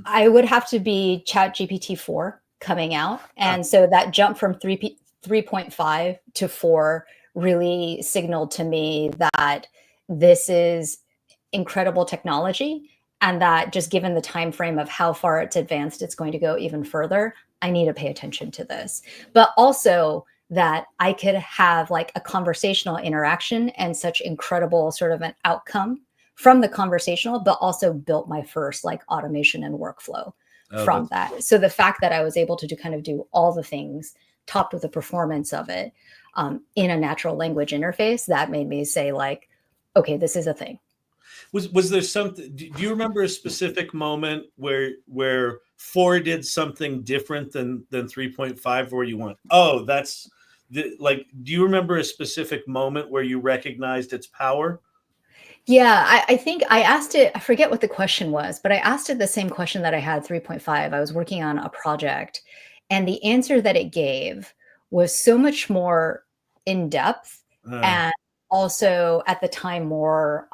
I would have to be ChatGPT 4 coming out. And so that jump from 3.5 to 4 really signaled to me that this is incredible technology, and that just given the time frame of how far it's advanced, it's going to go even further. I need to pay attention to this, but also that I could have like a conversational interaction and such incredible sort of an outcome from the conversational, but also built my first like automation and workflow from that. So the fact that I was able to do all the things topped with the performance of it, in a natural language interface, that made me say like, okay, this is a thing. Was there something, do you remember a specific moment where 4 did something different than 3.5, where you went, oh, that's do you remember a specific moment where you recognized its power? Yeah, I think I asked it, I forget what the question was, but I asked it the same question that I had 3.5. I was working on a project, and the answer that it gave was so much more in depth and also at the time more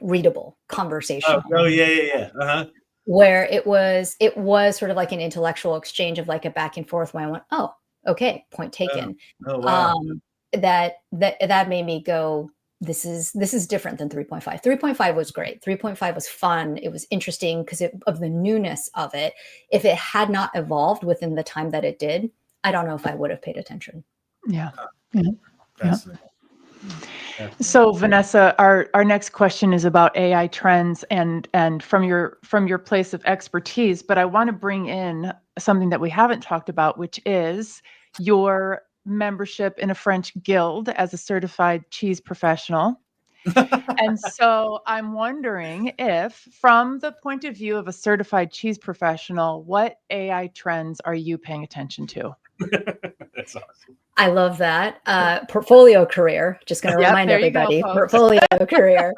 readable, conversational. Oh yeah. Uh-huh. Where it was sort of like an intellectual exchange of like a back and forth where I went, oh, okay, point taken. Oh wow. That made me go, this is different than 3.5. 3.5 was great. 3.5 was fun. It was interesting because of the newness of it. If it had not evolved within the time that it did, I don't know if I would have paid attention. Yeah. Yeah. Fascinating. So Vanessa, our next question is about AI trends and from your place of expertise, but I want to bring in something that we haven't talked about, which is your membership in a French guild as a certified cheese professional. And so I'm wondering if, from the point of view of a certified cheese professional, what AI trends are you paying attention to? That's awesome. I love that. Portfolio career. Just going to remind everybody, portfolio career.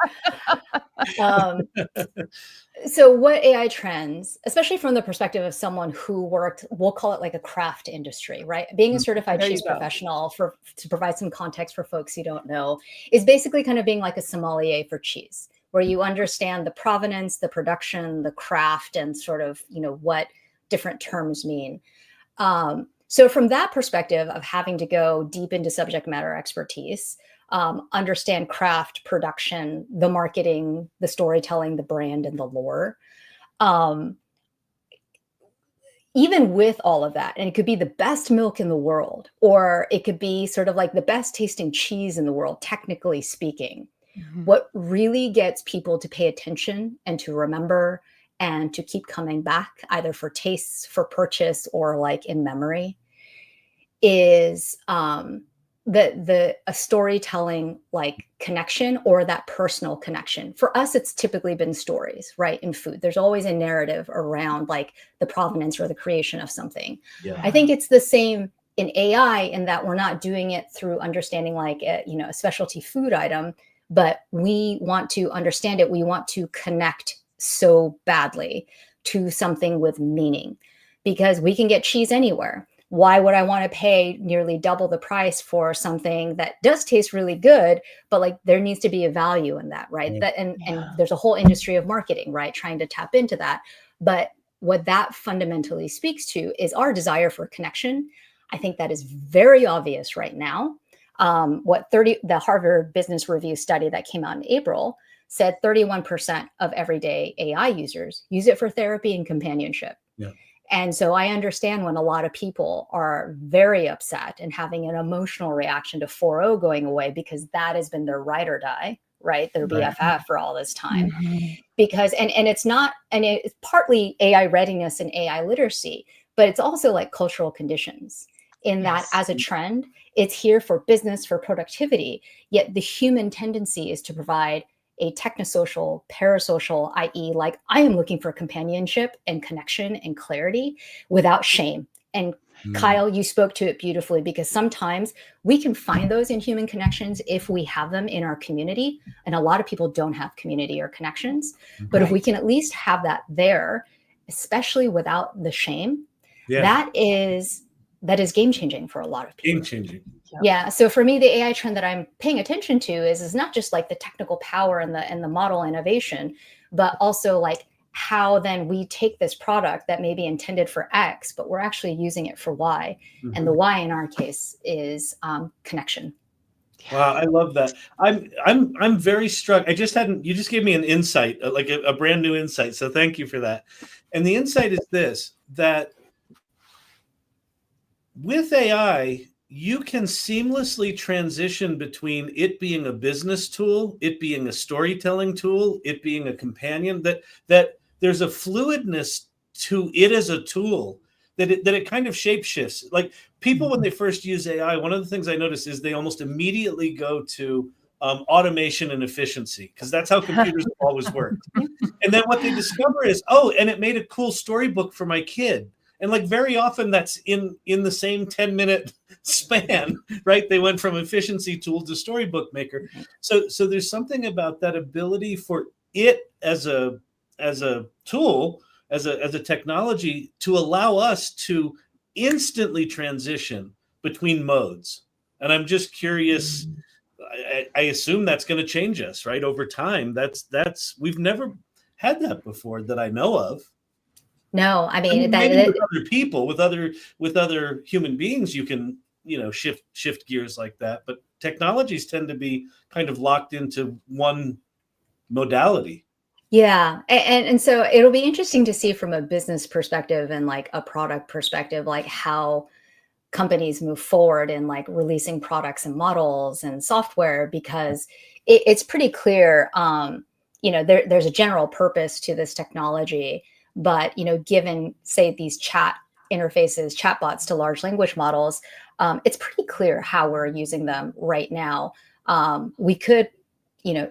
So what AI trends, especially from the perspective of someone who worked, we'll call it like a craft industry, right? Being a certified cheese professional, to provide some context for folks who don't know, is basically kind of being like a sommelier for cheese, where you understand the provenance, the production, the craft, and sort of, what different terms mean. So from that perspective of having to go deep into subject matter expertise, understand craft, production, the marketing, the storytelling, the brand, and the lore. Even with all of that, and it could be the best milk in the world, or it could be sort of like the best tasting cheese in the world, technically speaking. Mm-hmm. What really gets people to pay attention and to remember and to keep coming back, either for tastes, for purchase, or like in memory, is a storytelling like connection, or that personal connection. For us, it's typically been stories, right? In food, there's always a narrative around like the provenance or the creation of something. Yeah. I think it's the same in AI in that we're not doing it through understanding like a specialty food item, but we want to understand it. We want to connect so badly to something with meaning, because we can get cheese anywhere. Why would I want to pay nearly double the price for something that does taste really good, but like there needs to be a value in that, right? That and there's a whole industry of marketing, right, trying to tap into that. But what that fundamentally speaks to is our desire for connection. I think that is very obvious right now. The Harvard Business Review study that came out in April said 31% of everyday AI users use it for therapy and companionship. Yeah. And so I understand when a lot of people are very upset and having an emotional reaction to 4.0 going away, because that has been their ride or die, right? Their BFF for all this time. Mm-hmm. Because, and it's not, and it's partly AI readiness and AI literacy, but it's also like cultural conditions in that as a trend, it's here for business, for productivity, yet the human tendency is to provide a technosocial, parasocial, i.e. like I am looking for companionship and connection and clarity without shame. And Kyle, you spoke to it beautifully, because sometimes we can find those in human connections if we have them in our community. And a lot of people don't have community or connections. But if we can at least have that there, especially without the shame, that is game changing for a lot of people. Game changing. Yeah. So for me, the AI trend that I'm paying attention to is not just like the technical power and the model innovation, but also like how then we take this product that may be intended for X, but we're actually using it for Y. Mm-hmm. And the Y in our case is connection. Wow, I love that. I'm very struck. You just gave me an insight, like a brand new insight. So thank you for that. And the insight is this, that with AI, you can seamlessly transition between it being a business tool, it being a storytelling tool, it being a companion, that there's a fluidness to it as a tool, that it kind of shapeshifts. Like people, when they first use AI, one of the things I notice is they almost immediately go to automation and efficiency, because that's how computers have always worked. And then what they discover is, and it made a cool storybook for my kid. And like very often that's in the same 10-minute span, right? They went from efficiency tool to storybook maker. So there's something about that ability for it as a tool, as a technology, to allow us to instantly transition between modes. And I'm just curious, I assume that's going to change us, right? Over time, we've never had that before that I know of. No, I mean, maybe with other people, with other human beings, you can, shift gears like that. But technologies tend to be kind of locked into one modality. Yeah. And so it'll be interesting to see from a business perspective and like a product perspective, like how companies move forward in like releasing products and models and software, because it's pretty clear, there's a general purpose to this technology, but, given, say, these chat interfaces, chatbots to large language models, it's pretty clear how we're using them right now. We could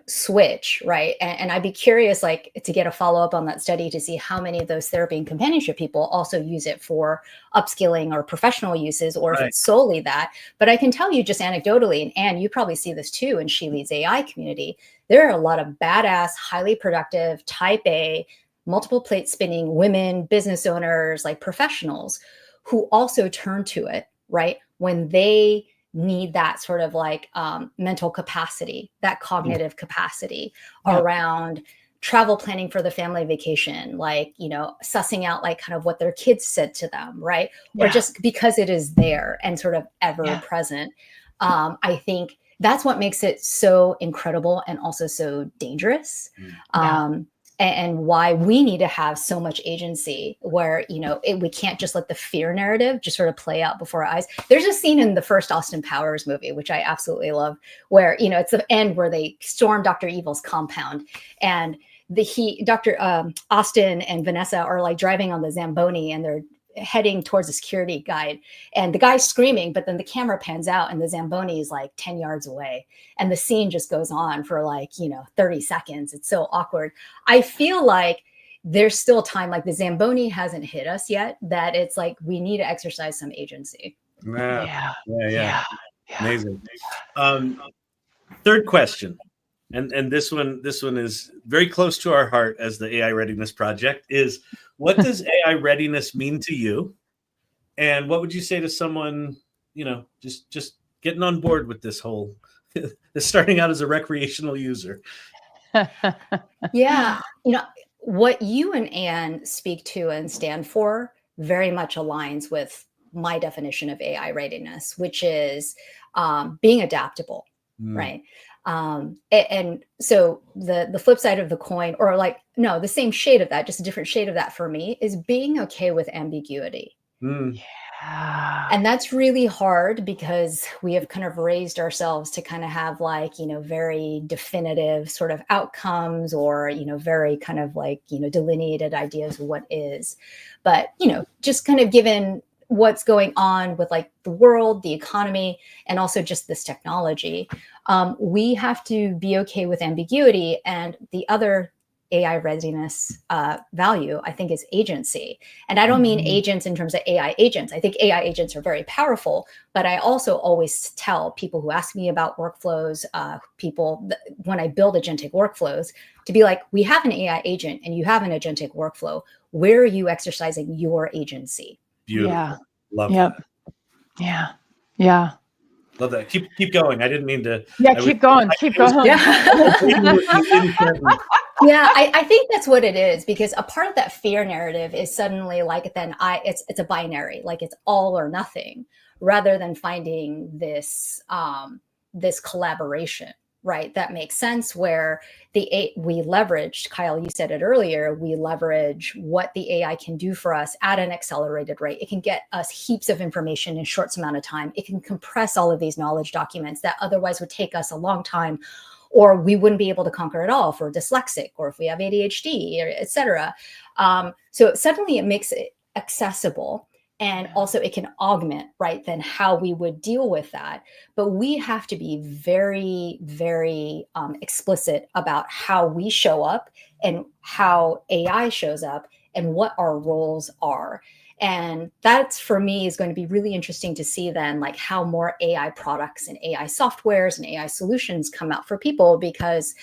switch, right? And I'd be curious, like, to get a follow-up on that study to see how many of those therapy and companionship people also use it for upskilling or professional uses, or if it's solely that. But I can tell you just anecdotally, and Anne, you probably see this too in She Leads AI community, there are a lot of badass, highly productive, type A, multiple plate spinning women, business owners, like professionals, who also turn to it, right, when they need that sort of like mental capacity, that cognitive capacity around travel planning for the family vacation, like, sussing out like kind of what their kids said to them, right? Or just because it is there and sort of ever present. I think that's what makes it so incredible and also so dangerous. And why we need to have so much agency, where, we can't just let the fear narrative just sort of play out before our eyes. There's a scene in the first Austin Powers movie, which I absolutely love, where, it's the end where they storm Dr. Evil's compound, and Dr. Austin and Vanessa are like driving on the Zamboni, and they're heading towards the security guide, and the guy's screaming, but then the camera pans out and the Zamboni is like 10 yards away, and the scene just goes on for like 30 seconds. It's so awkward. I feel like there's still time, like the Zamboni hasn't hit us yet, that it's like we need to exercise some agency. Yeah. Amazing. Third question, and this one is very close to our heart as the AI Readiness Project, is what does AI readiness mean to you? And what would you say to someone, just getting on board with this whole, starting out as a recreational user? Yeah. What you and Anne speak to and stand for very much aligns with my definition of AI readiness, which is being adaptable, right? And so the flip side of the coin, or like, no, the same shade of that, just a different shade of that for me, is being okay with ambiguity. And that's really hard, because we have kind of raised ourselves to kind of have like, very definitive sort of outcomes, or, very kind of like, delineated ideas of what is. But, just kind of given what's going on with like the world, the economy, and also just this technology, we have to be okay with ambiguity. And the other AI readiness value, I think, is agency. And I don't mean agents in terms of AI agents. I think AI agents are very powerful, but I also always tell people who ask me about workflows, when I build agentic workflows, to be like, we have an AI agent and you have an agentic workflow. Where are you exercising your agency? Beautiful. Love that. Yeah. Love that. Keep going. I didn't mean to. Keep going. Yeah, I think that's what it is, because a part of that fear narrative is suddenly like, then it's a binary, like it's all or nothing, rather than finding this this collaboration, right? That makes sense, where we leveraged, Kyle, you said it earlier, we leverage what the AI can do for us at an accelerated rate. It can get us heaps of information in a short amount of time. It can compress all of these knowledge documents that otherwise would take us a long time, or we wouldn't be able to conquer it all if we're dyslexic, or if we have ADHD, et cetera. So suddenly it makes it accessible. And also it can augment, right, then how we would deal with that. But we have to be very, very explicit about how we show up and how AI shows up and what our roles are. And that's, for me, is going to be really interesting to see then, like how more AI products and AI softwares and AI solutions come out for people, because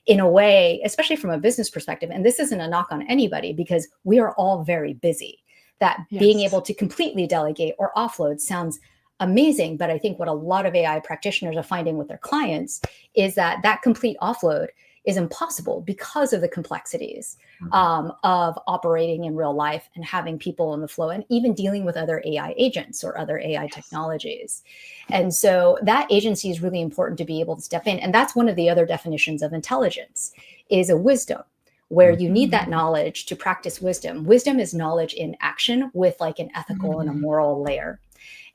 in a way, especially from a business perspective, and this isn't a knock on anybody, because we are all very busy, that being able to completely delegate or offload sounds amazing. But I think what a lot of AI practitioners are finding with their clients is that that complete offload is impossible because of the complexities of operating in real life and having people in the flow and even dealing with other AI agents or other AI technologies. And so that agency is really important to be able to step in. And that's one of the other definitions of intelligence, is a wisdom, where you need that knowledge to practice wisdom. Wisdom is knowledge in action with like an ethical and a moral layer.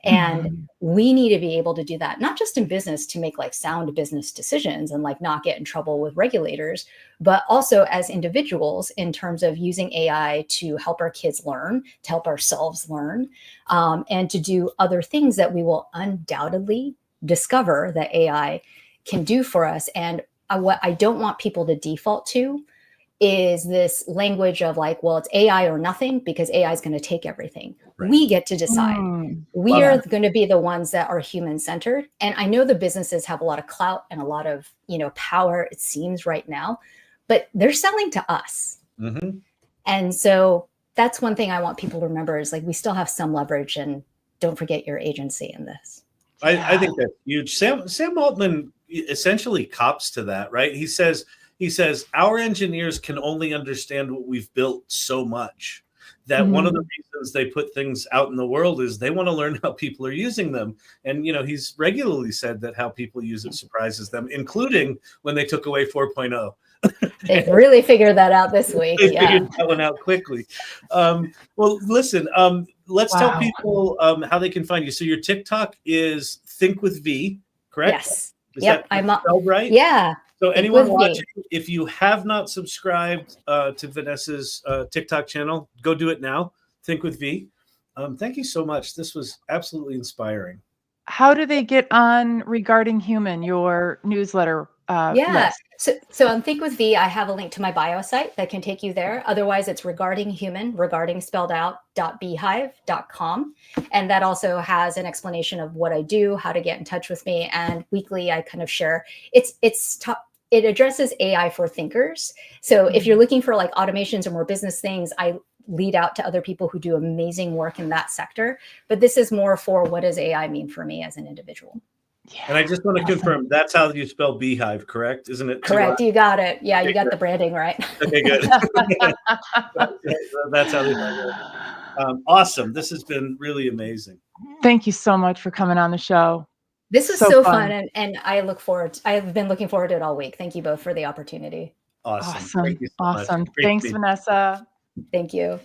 And we need to be able to do that, not just in business to make like sound business decisions and like not get in trouble with regulators, but also as individuals in terms of using AI to help our kids learn, to help ourselves learn, and to do other things that we will undoubtedly discover that AI can do for us. And what I don't want people to default to is this language of like, well, it's AI or nothing because AI is going to take everything. Right. We get to decide. We are going to be the ones that are human centered. And I know the businesses have a lot of clout and a lot of, power, it seems right now, but they're selling to us. And so that's one thing I want people to remember is like, we still have some leverage, and don't forget your agency in this. I think that's huge. Sam Altman essentially cops to that, right? He says, our engineers can only understand what we've built so much that one of the reasons they put things out in the world is they want to learn how people are using them. And, he's regularly said that how people use it surprises them, including when they took away 4.0. They've really figured that out this week. They figured that one out quickly. Well, listen, let's tell people how they can find you. So your TikTok is Think with V, correct? Yes. Is that spelled right? Yeah. So anyone watching, if you have not subscribed to Vanessa's TikTok channel, go do it now. Think with V. Thank you so much. This was absolutely inspiring. How do they get on Regarding Human, your newsletter list? So on Think with V, I have a link to my bio site that can take you there. Otherwise, it's Regarding Human, regarding spelled out, .beehive.com. And that also has an explanation of what I do, how to get in touch with me. And weekly, I kind of share. It addresses AI for thinkers. So if you're looking for like automations or more business things, I lead out to other people who do amazing work in that sector. But this is more for what does AI mean for me as an individual. Yeah. And I just want to confirm, that's how you spell beehive, correct? Isn't it? Correct. You got it. Yeah, you got the branding right. Okay, good. That's how they do it. Awesome. This has been really amazing. Thank you so much for coming on the show. This was so fun. And I've been looking forward to it all week. Thank you both for the opportunity. Awesome. Thank you so much. Thanks, Vanessa. Thank you.